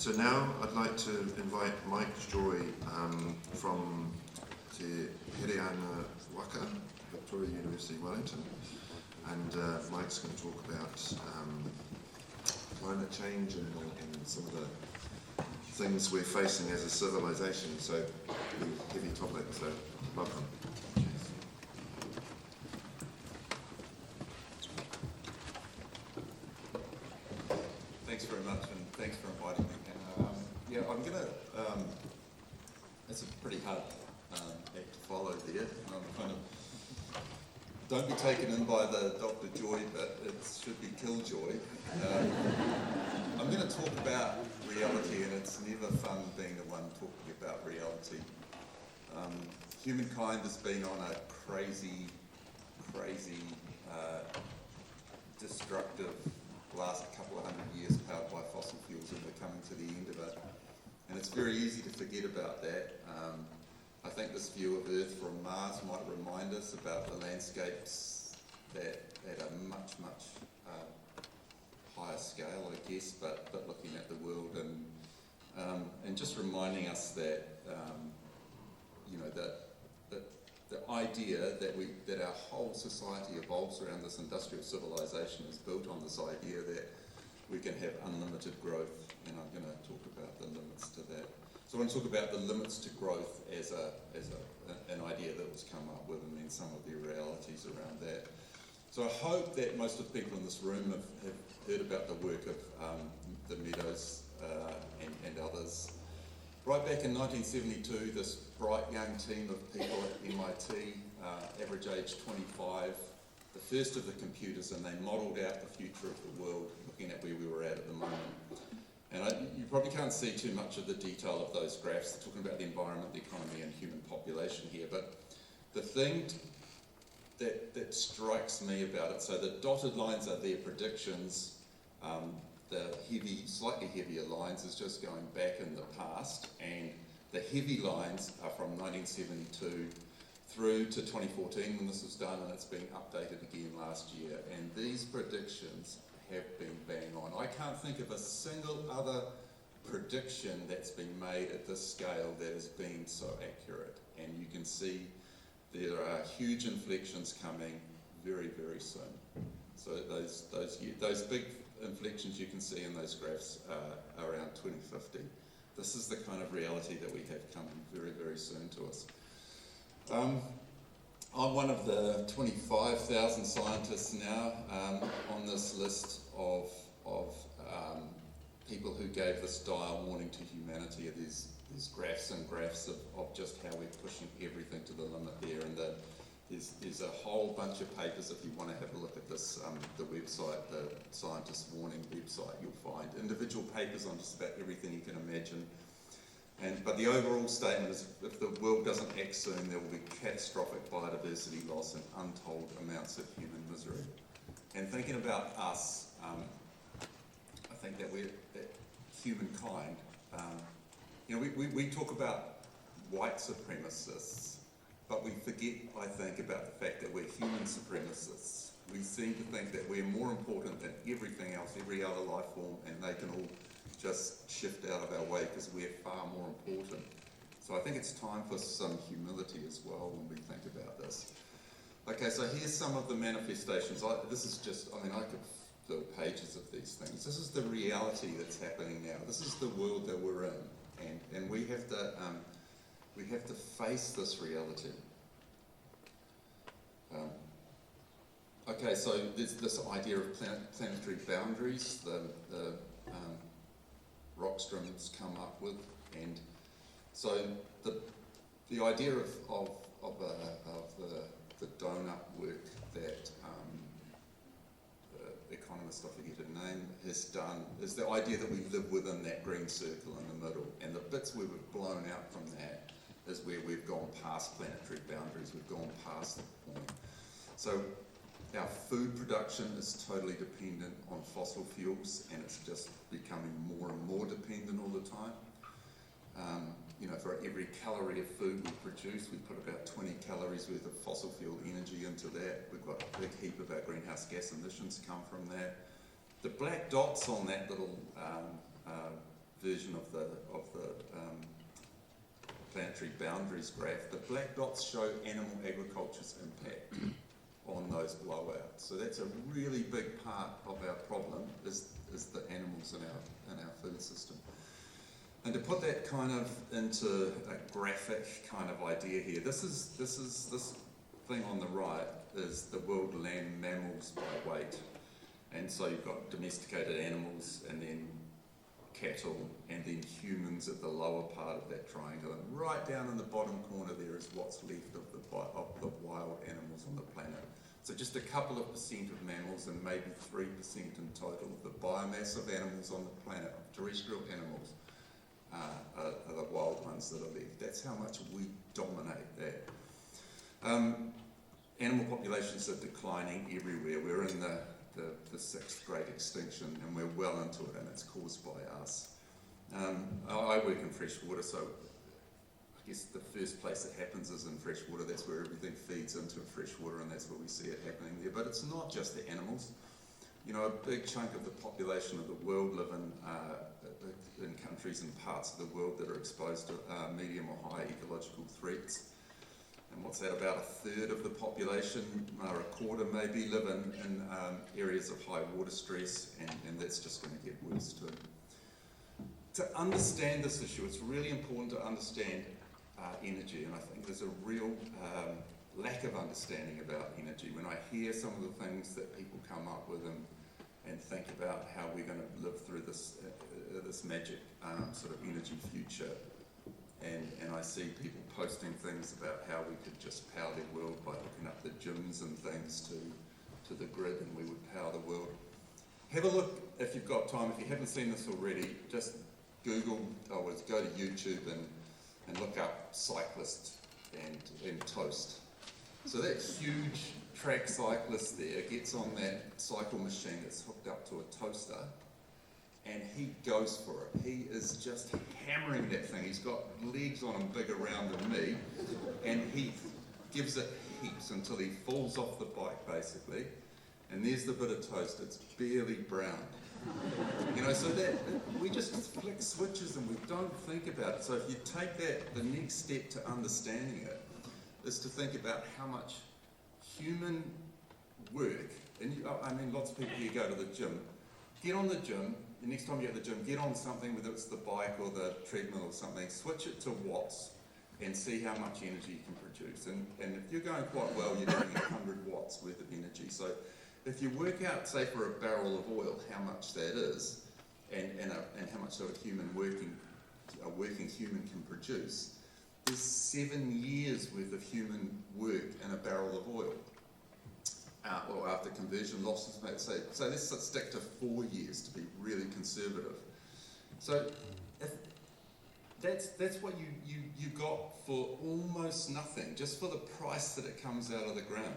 So now I'd like to invite Mike Joy from Te Hereanga Waka, Victoria University of Wellington, and Mike's going to talk about climate change and some of the things we're facing as a civilization. So, heavy topic, so welcome. Thanks very much, and thanks for inviting me. Yeah, I'm going to, it's a pretty hard act to follow there. I'm kind of, don't be taken in by the Dr. Joy, but it should be Killjoy. I'm going to talk about reality, and it's never fun being the one talking about reality. Humankind has been on a crazy, destructive last couple of hundred years powered by fossil fuels, and we're coming to the end of it. And it's very easy to forget about that. I think this view of Earth from Mars might remind us about the landscapes that at a much higher scale, I guess, but looking at the world and just reminding us that the idea that our whole society evolves around this industrial civilization is built on this idea that we can have unlimited growth, and I'm going to talk about the limits to that. So I want to talk about the limits to growth as an idea that was come up with, and then some of the realities around that. So I hope that most of the people in this room have heard about the work of the Meadows and others. Right back in 1972, this bright young team of people at MIT, average age 25, the first of the computers, and they modelled out the future of the world, looking at where we were at the moment. And you probably can't see too much of the detail of those graphs. They're talking about the environment, the economy, and human population here. But the thing that strikes me about it, so the dotted lines are their predictions. The slightly heavier lines is just going back in the past, and the heavy lines are from 1972 through to 2014 when this was done, and it's been updated again last year. And these predictions have been bang on. I can't think of a single other prediction that's been made at this scale that has been so accurate. And you can see there are huge inflections coming very, very soon. So those big inflections you can see in those graphs are around 2050. This is the kind of reality that we have coming very, very soon to us. I'm one of the 25,000 scientists now on this list of people who gave this dire warning to humanity. These graphs and graphs of just how we're pushing everything to the limit there, and there's a whole bunch of papers if you want to have a look at this, the website, the Scientist Warning website, you'll find individual papers on just about everything you can imagine. But the overall statement is if the world doesn't act soon, there will be catastrophic biodiversity loss and untold amounts of human misery. And thinking about us, I think that humankind, we talk about white supremacists, but we forget, I think, about the fact that we're human supremacists. We seem to think that we're more important than everything else, every other life form, and they can all just shift out of our way because we're far more important. So I think it's time for some humility as well when we think about this. Okay, so here's some of the manifestations. I could fill pages of these things. This is the reality that's happening now. This is the world that we're in, and we have to face this reality. Okay, so there's this idea of planetary boundaries. The Rockstrom's come up with, and so the idea of the donut work that the economist, I forget her name, has done is the idea that we live within that green circle in the middle, and the bits where we've blown out from that is where we've gone past planetary boundaries, we've gone past the point. So our food production is totally dependent on fossil fuels, and it's just becoming more and more dependent all the time. For every calorie of food we produce, we put about 20 calories worth of fossil fuel energy into that. We've got a big heap of our greenhouse gas emissions come from that. The black dots on that little version of the Planetary Boundaries graph, the black dots show animal agriculture's impact on those blowouts. So that's a really big part of our problem, is the animals in our food system. And to put that kind of into a graphic kind of idea here, this thing on the right is the world land mammals by weight. And so you've got domesticated animals, and then cattle, and then humans at the lower part of that triangle. And right down in the bottom corner there is what's left of the wild animals on the planet. So just a couple of percent of mammals, and maybe 3% in total of the biomass of animals on the planet, of terrestrial animals, are the wild ones that are left. That's how much we dominate that. Animal populations are declining everywhere. We're in the 6th great extinction, and we're well into it, and it's caused by us. I work in freshwater, so I guess the first place it happens is in freshwater. That's where everything feeds into freshwater, and that's where we see it happening there. But it's not just the animals. You know, a big chunk of the population of the world live in countries and parts of the world that are exposed to medium or high ecological threats. And what's that, about a third of the population, or a quarter maybe, live in areas of high water stress, and that's just going to get worse too. To understand this issue, it's really important to understand energy, and I think there's a real lack of understanding about energy. When I hear some of the things that people come up with and think about how we're going to live through this magic sort of energy future, and I see people posting things about how we could just power the world by hooking up the gyms and things to the grid, and we would power the world. Have a look, if you've got time, if you haven't seen this already, just go to YouTube and look up cyclist and toast. So that huge track cyclist there gets on that cycle machine that's hooked up to a toaster, and he goes for it. He is just hammering that thing. He's got legs on him bigger around than me, and he gives it heaps until he falls off the bike, basically. And there's the bit of toast. It's barely brown. You know, so that we just flick switches and we don't think about it. So if you take that, the next step to understanding it is to think about how much human work, and I mean, lots of people here go to the gym. Get on the gym. The next time you're at the gym, get on something, whether it's the bike or the treadmill or something, switch it to watts and see how much energy you can produce. And if you're going quite well, you're doing 100 watts worth of energy. So if you work out, say, for a barrel of oil, how much that is, and how much a working human can produce, there's 7 years worth of human work in a barrel of oil. Or after conversion losses, so let's stick to 4 years to be really conservative. So if that's what you got for almost nothing, just for the price that it comes out of the ground.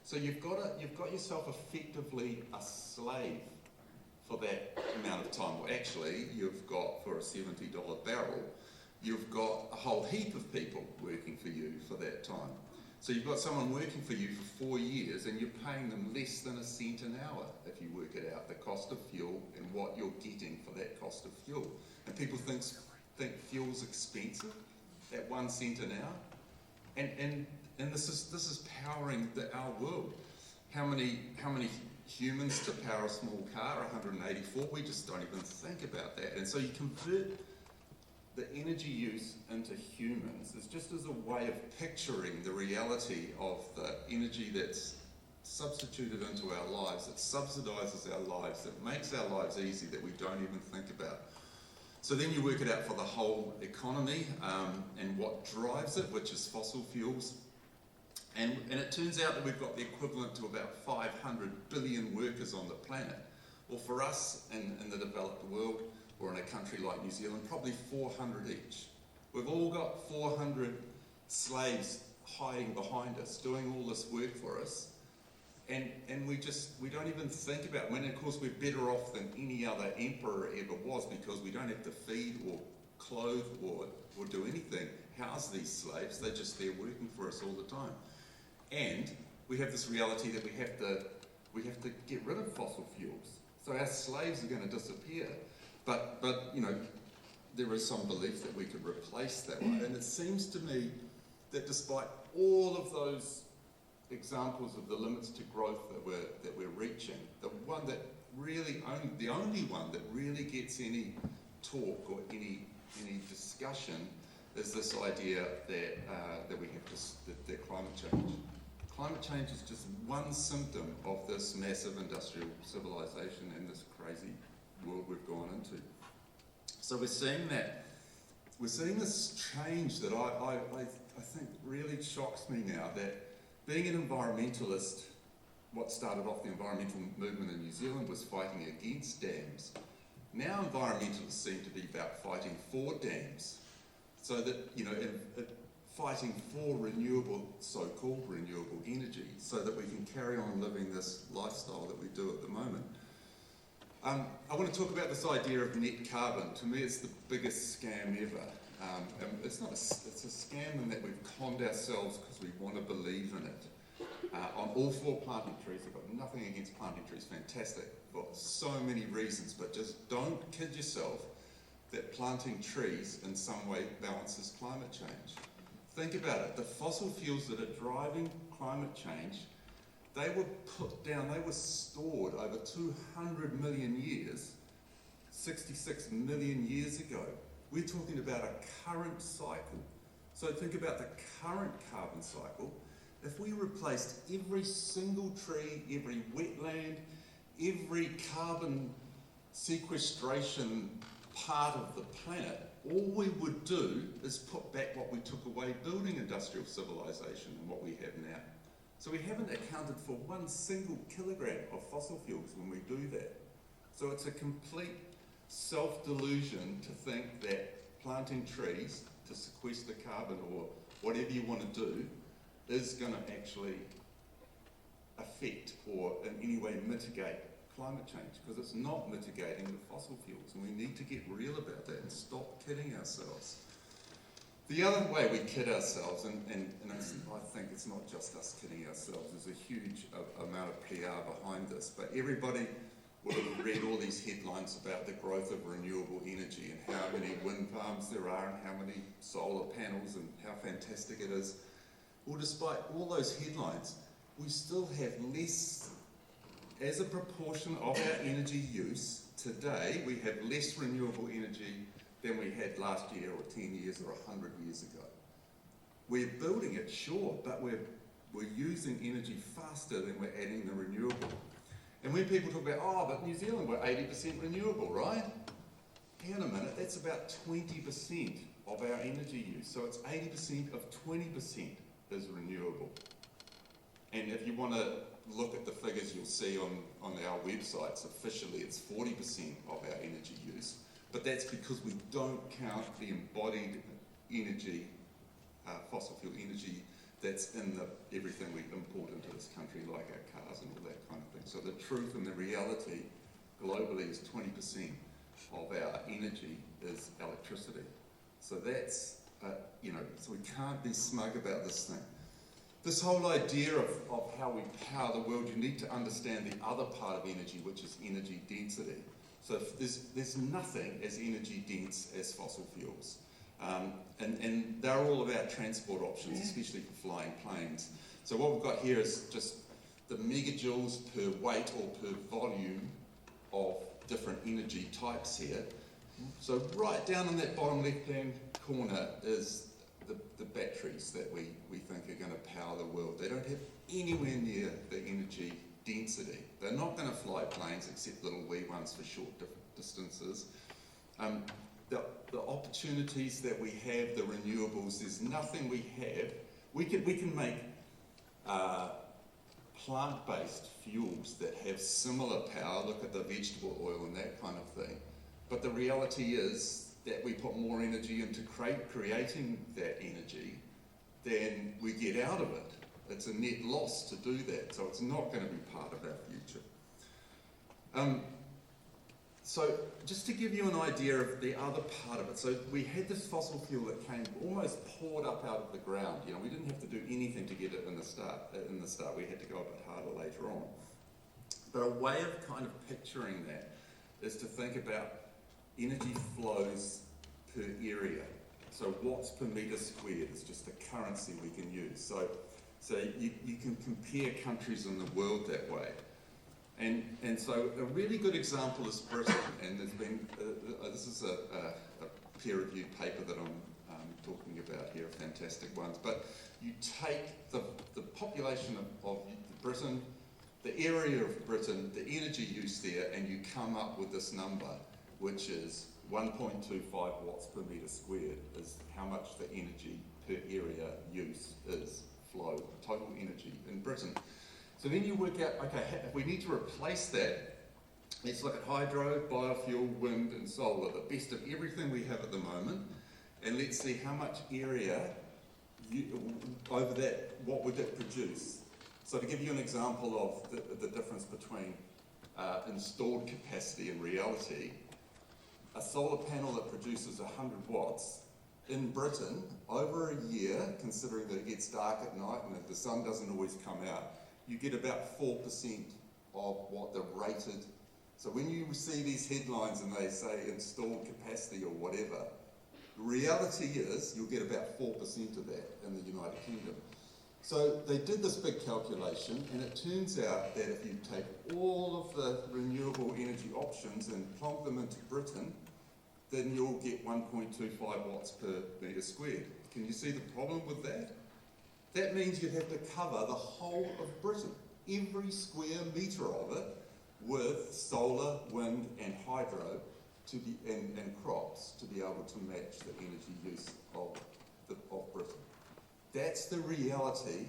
So you've got yourself effectively a slave for that amount of time. Well, actually, you've got, for a $70 barrel, you've got a whole heap of people working for you for that time. So you've got someone working for you for 4 years, and you're paying them less than a cent an hour if you work it out, the cost of fuel and what you're getting for that cost of fuel. And people think fuel's expensive, at 1 cent an hour, and this is powering our world. How many humans to power a small car? 184. We just don't even think about that. And so you convert the energy use into humans is just as a way of picturing the reality of the energy that's substituted into our lives, that subsidises our lives, that makes our lives easy, that we don't even think about. So then you work it out for the whole economy and what drives it, which is fossil fuels. And it turns out that we've got the equivalent to about 500 billion workers on the planet. Well, for us in the developed world, or in a country like New Zealand, probably 400 each. We've all got 400 slaves hiding behind us, doing all this work for us, and we don't even think about it. When, of course, we're better off than any other emperor ever was, because we don't have to feed or clothe or do anything, house these slaves. They're just there working for us all the time. And we have this reality that we have to get rid of fossil fuels. So our slaves are going to disappear. But you know, there is some belief that we could replace that one. And it seems to me that despite all of those examples of the limits to growth that we're reaching, the only one that really gets any talk or any discussion is this idea that we have that climate change. Climate change is just one symptom of this massive industrial civilization and this crazy world we've gone into. So we're seeing this change that I think really shocks me now, that being an environmentalist, what started off the environmental movement in New Zealand was fighting against dams. Now environmentalists seem to be about fighting for dams. So that, fighting for renewable, so-called renewable energy, so that we can carry on living this lifestyle that we do at the moment. I want to talk about this idea of net carbon. To me, it's the biggest scam ever. It's a scam in that we've conned ourselves because we want to believe in it. I'm all for planting trees. I've got nothing against planting trees. Fantastic for so many reasons, but just don't kid yourself that planting trees in some way balances climate change. Think about it. The fossil fuels that are driving climate change, they were put down, they were stored over 200 million years, 66 million years ago. We're talking about a current cycle. So think about the current carbon cycle. If we replaced every single tree, every wetland, every carbon sequestration part of the planet, all we would do is put back what we took away building industrial civilization and what we have now. So we haven't accounted for 1 single kilogram of fossil fuels when we do that. So it's a complete self-delusion to think that planting trees to sequester carbon or whatever you want to do is going to actually affect or in any way mitigate climate change, because it's not mitigating the fossil fuels, and we need to get real about that and stop kidding ourselves. The other way we kid ourselves, and I think it's not just us kidding ourselves, there's a huge amount of PR behind this, but everybody would have read all these headlines about the growth of renewable energy and how many wind farms there are and how many solar panels and how fantastic it is. Well, despite all those headlines, we still have less, as a proportion of our energy use today, we have less renewable energy than we had last year or 10 years or 100 years ago. We're building it, sure, but we're using energy faster than we're adding the renewable. And when people talk about, but New Zealand, we're 80% renewable, right? Hang on a minute, that's about 20% of our energy use. So it's 80% of 20% is renewable. And if you want to look at the figures you'll see on our websites, officially it's 40% of our energy use. But that's because we don't count the embodied energy, fossil fuel energy, that's in everything we import into this country, like our cars and all that kind of thing. So the truth and the reality globally is 20% of our energy is electricity. So that's, so we can't be smug about this thing. This whole idea of how we power the world, you need to understand the other part of energy, which is energy density. So there's nothing as energy dense as fossil fuels. And they're all about transport options, especially for flying planes. So what we've got here is just the megajoules per weight or per volume of different energy types here. So right down in that bottom left-hand corner is the batteries that we think are going to power the world. They don't have anywhere near the energy density. They're not going to fly planes except little wee ones for short distances. The opportunities that we have, the renewables, there's nothing we have. We can make plant-based fuels that have similar power. Look at the vegetable oil and that kind of thing. But the reality is that we put more energy into creating that energy than we get out of it. It's a net loss to do that, so it's not going to be part of our future. So just to give you an idea of the other part of it, so we had this fossil fuel that came almost poured up out of the ground. We didn't have to do anything to get it in the start. We had to go a bit harder later on. But a way of kind of picturing that is to think about energy flows per area. So watts per metre squared is just the currency we can use. So you can compare countries in the world that way. And so a really good example is Britain, and there's been, this is a peer-reviewed paper that I'm talking about here, fantastic ones, but you take the population of Britain, the area of Britain, the energy use there, and you come up with this number, which is 1.25 watts per metre squared is how much the energy per area use is, flow, total energy in Britain. So then you work out, okay, if we need to replace that, let's look at hydro, biofuel, wind and solar, the best of everything we have at the moment, and let's see how much area over that, what would it produce? So to give you an example of the difference between installed capacity and reality, a solar panel that produces 100 watts in Britain over a year, considering that it gets dark at night and the sun doesn't always come out, you get about 4% of what the rated. So when you see these headlines and they say installed capacity or whatever, the reality is you'll get about 4% of that in the United Kingdom. So they did this big calculation, and it turns out that if you take all of the renewable energy options and plonk them into Britain, then you'll get 1.25 watts per metre squared. Can you see the problem with that? That means you'd have to cover the whole of Britain, every square metre of it, with solar, wind and hydro and crops to be able to match the energy use of Britain. That's the reality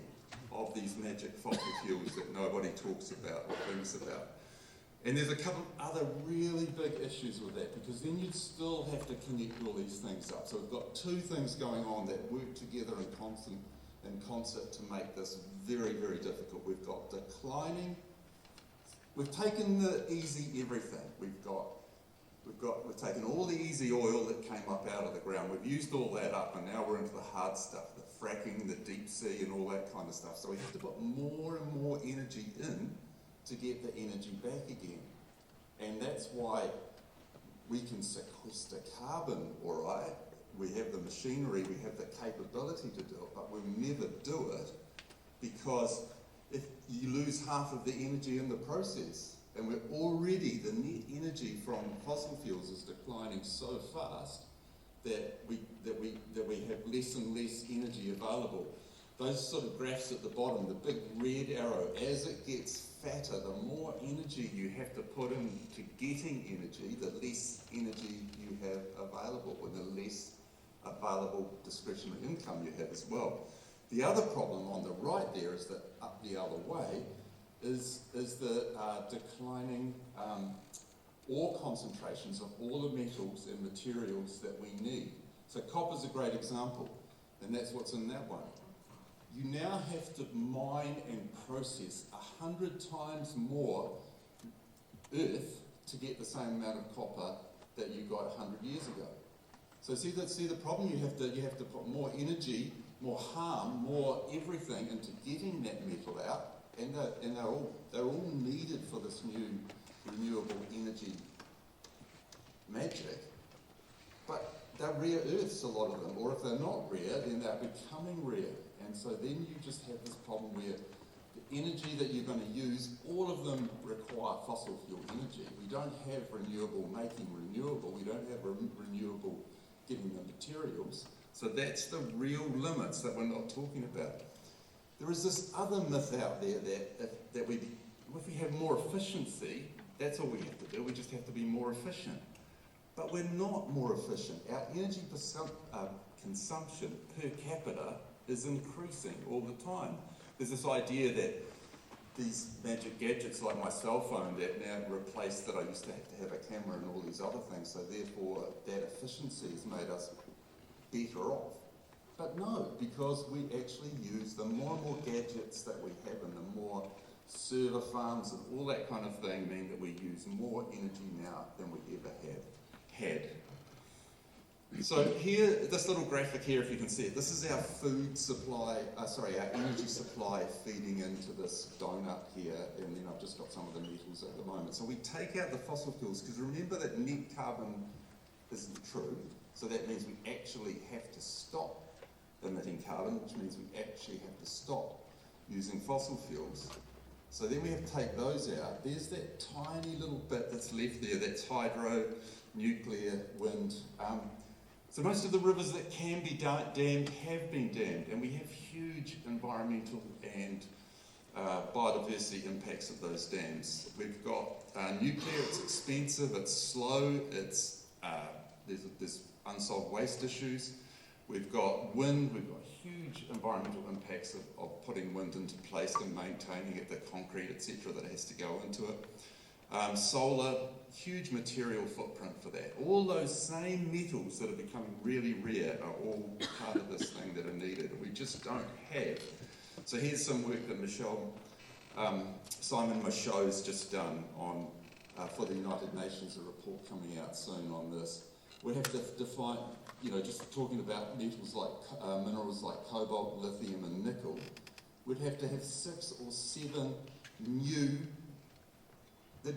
of these magic fossil fuels that nobody talks about or thinks about. And there's a couple of other really big issues with that, because then you'd still have to connect all these things up. So we've got two things going on that work together in concert to make this very, very difficult. We've got declining, we've taken the easy everything. We've taken all the easy oil that came up out of the ground. We've used all that up, and now we're into the hard stuff, the fracking, the deep sea and all that kind of stuff. So we have to put more and more energy in to get the energy back again. And that's why we can sequester carbon, all right? We have the machinery, we have the capability to do it, but we'll never do it because if you lose half of the energy in the process. And we're already, the net energy from fossil fuels is declining so fast that we have less and less energy available. Those sort of graphs at the bottom, the big red arrow, as it gets fatter, the more energy you have to put into getting energy, the less energy you have available, and the less available discretionary income you have as well. The other problem on the right there is that up the other way is the declining ore concentrations of all the metals and materials that we need. So copper's a great example, and that's what's in that one. You now have to mine and process 100 times more earth to get the same amount of copper that you got 100 years ago. So see the problem? You have to put more energy, more harm, more everything into getting that metal out, and they're all needed for this new renewable energy magic. But they're rare earths, a lot of them, or if they're not rare, then they're becoming rare. And so then you just have this problem where the energy that you're going to use, all of them require fossil fuel energy. We don't have renewable making renewable. We don't have renewable getting the materials. So that's the real limits that we're not talking about. There is this other myth out there that if we have more efficiency, that's all we have to do. We just have to be more efficient. But we're not more efficient. Our energy consumption per capita is increasing all the time. There's this idea that these magic gadgets like my cell phone that now replace that I used to have a camera and all these other things, so therefore that efficiency has made us better off. But no, because we actually use the more and more gadgets that we have and the more server farms and all that kind of thing mean that we use more energy now than we ever have had. So here, this little graphic here, if you can see it, this is our food supply, our energy supply feeding into this donut here, and then I've just got some of the metals at the moment. So we take out the fossil fuels, because remember that net carbon isn't true. So that means we actually have to stop emitting carbon, which means we actually have to stop using fossil fuels. So then we have to take those out. There's that tiny little bit that's left there, that's hydro, nuclear, wind. So most of the rivers that can be dammed have been dammed, and we have huge environmental and biodiversity impacts of those dams. We've got nuclear, it's expensive, it's slow, there's unsolved waste issues. We've got wind, we've got huge environmental impacts of putting wind into place and maintaining it, the concrete, etc. that has to go into it. Solar, huge material footprint for that. All those same metals that are becoming really rare are all part of this thing that are needed. We just don't have. So here's some work that Simon Michaud's just done on, for the United Nations, a report coming out soon on this. We have to define, just talking about metals like minerals like cobalt, lithium and nickel, we'd have to have 6 or 7 new, we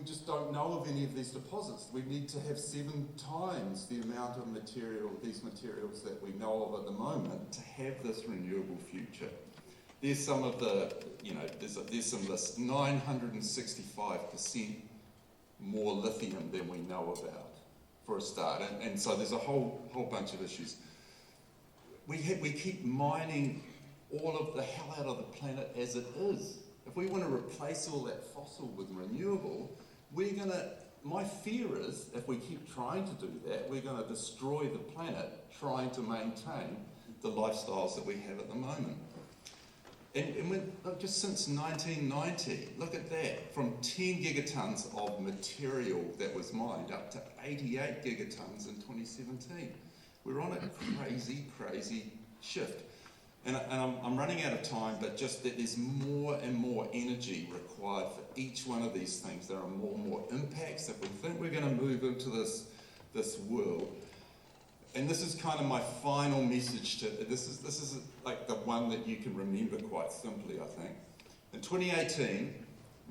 just don't know of any of these deposits. We need to have 7 times the amount of these materials that we know of at the moment to have this renewable future. There's some of the, there's some lists, 965% more lithium than we know about, for a start, and so there's a whole bunch of issues. We keep mining all of the hell out of the planet as it is. If we want to replace all that fossil with renewable, my fear is, if we keep trying to do that, we're going to destroy the planet trying to maintain the lifestyles that we have at the moment. And look, just since 1990, look at that, from 10 gigatons of material that was mined up to 88 gigatons in 2017. We're on a crazy, crazy shift. And I'm running out of time, but just that there's more and more energy required for each one of these things. There are more and more impacts. If we think we're going to move into this world, and this is kind of my final message to, this is like the one that you can remember quite simply, I think. In 2018,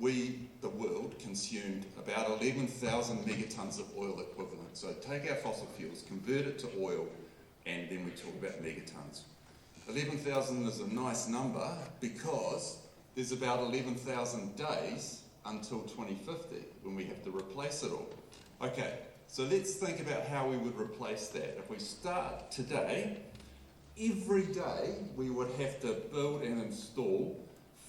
the world, consumed about 11,000 megatons of oil equivalent. So take our fossil fuels, convert it to oil, and then we talk about megatons. 11,000 is a nice number because there's about 11,000 days until 2050 when we have to replace it all. Okay. So let's think about how we would replace that. If we start today, every day we would have to build and install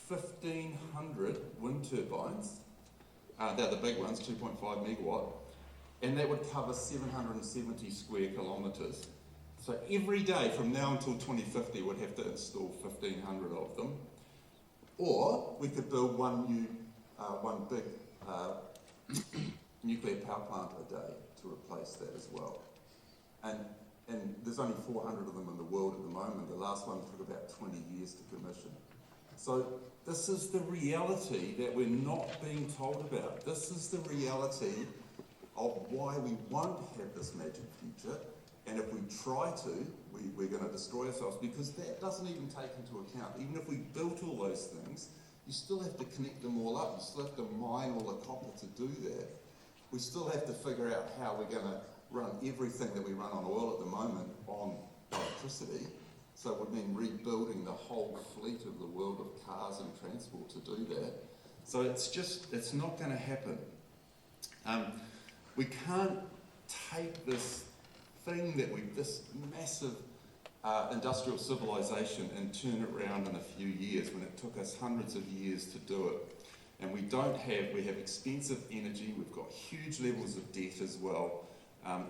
1,500 wind turbines. They're the big ones, 2.5 megawatt, and that would cover 770 square kilometres. So every day from now until 2050 we'd have to install 1,500 of them. Or we could build one big nuclear power plant a day to replace that as well. And there's only 400 of them in the world at the moment. The last one took about 20 years to commission. So this is the reality that we're not being told about. This is the reality of why we won't have this magic future. And if we try to, we're going to destroy ourselves, because that doesn't even take into account, even if we built all those things, you still have to connect them all up. You still have to mine all the copper to do that. We still have to figure out how we're going to run everything that we run on oil at the moment on electricity. So it would mean rebuilding the whole fleet of the world of cars and transport to do that. So it's not going to happen. We can't take this thing this massive industrial civilization and turn it around in a few years when it took us hundreds of years to do it. And we have expensive energy, we've got huge levels of debt as well.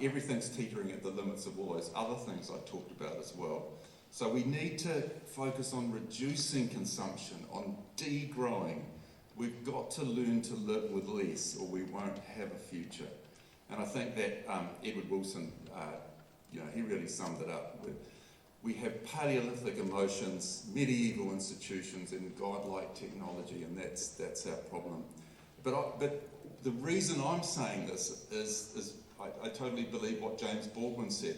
Everything's teetering at the limits of all those other things I talked about as well. So we need to focus on reducing consumption, on degrowing. We've got to learn to live with less or we won't have a future. And I think that Edward Wilson, he really summed it up. We have Paleolithic emotions, medieval institutions, and godlike technology, and that's our problem. But the reason I'm saying this is I totally believe what James Baldwin said.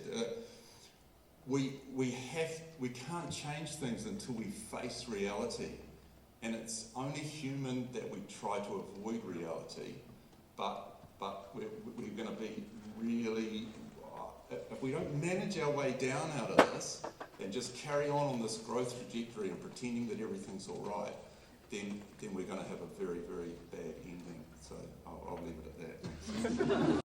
We can't change things until we face reality, and it's only human that we try to avoid reality. But we're going to be really, if manage our way down out of this and just carry on this growth trajectory and pretending that everything's all right, then we're going to have a very, very bad ending. So I'll leave it at that.